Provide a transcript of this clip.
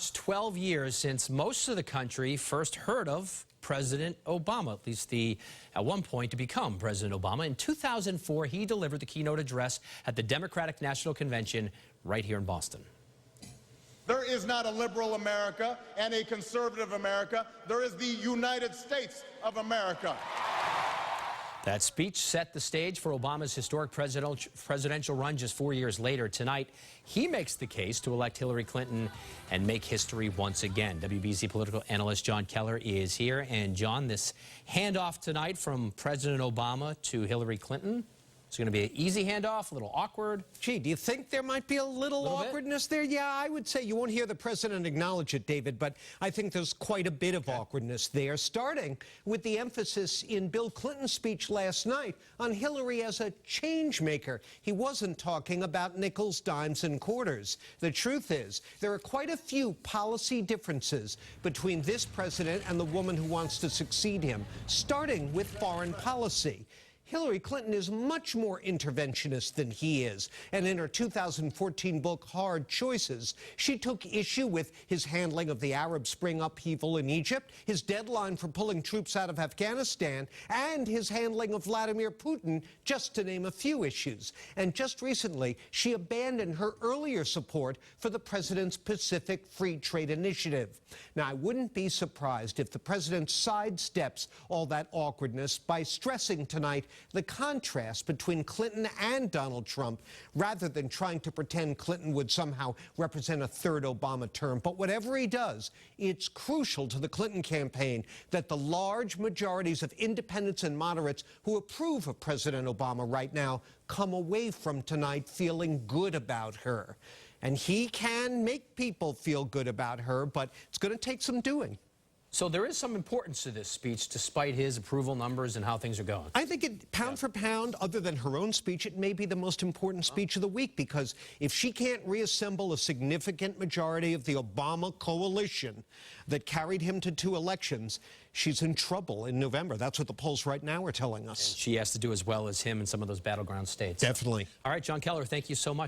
it's 12 years since most of the country first heard of President Obama, at least at one point to become President Obama. In 2004, he delivered the keynote address at the Democratic National Convention right here in Boston. There is not a liberal America and a conservative America. There is the United States of America. That speech set the stage for Obama's historic presidential run just 4 years later. Tonight, he makes the case to elect Hillary Clinton and make history once again. WBZ political analyst Jon Keller is here. And John, this handoff tonight from President Obama to Hillary Clinton, it's going to be an easy handoff, a little awkward. Gee, do you think there might be a little awkwardness there? Yeah, I would say you won't hear the president acknowledge it, David, but I think there's quite a bit of awkwardness there, starting with the emphasis in Bill Clinton's speech last night on Hillary as a change maker. He wasn't talking about nickels, dimes, and quarters. The truth is, there are quite a few policy differences between this president and the woman who wants to succeed him, starting with foreign policy. Hillary Clinton is much more interventionist than he is, and in her 2014 book, Hard Choices, she took issue with his handling of the Arab Spring upheaval in Egypt, his deadline for pulling troops out of Afghanistan, and his handling of Vladimir Putin, just to name a few issues. And just recently, she abandoned her earlier support for the president's Pacific Free Trade Initiative. Now, I wouldn't be surprised if the president sidesteps all that awkwardness by stressing tonight the contrast between Clinton and Donald Trump, rather than trying to pretend Clinton would somehow represent a third Obama term. But whatever he does, it's crucial to the Clinton campaign that the large majorities of independents and moderates who approve of President Obama right now come away from tonight feeling good about her. And he can make people feel good about her, but it's going to take some doing. So there is some importance to this speech, despite his approval numbers and how things are going. I think pound for pound, other than her own speech, it may be the most important speech of the week, because if she can't reassemble a significant majority of the Obama coalition that carried him to 2 elections, she's in trouble in November. That's what the polls right now are telling us. And she has to do as well as him in some of those battleground states. Definitely. All right, Jon Keller, thank you so much.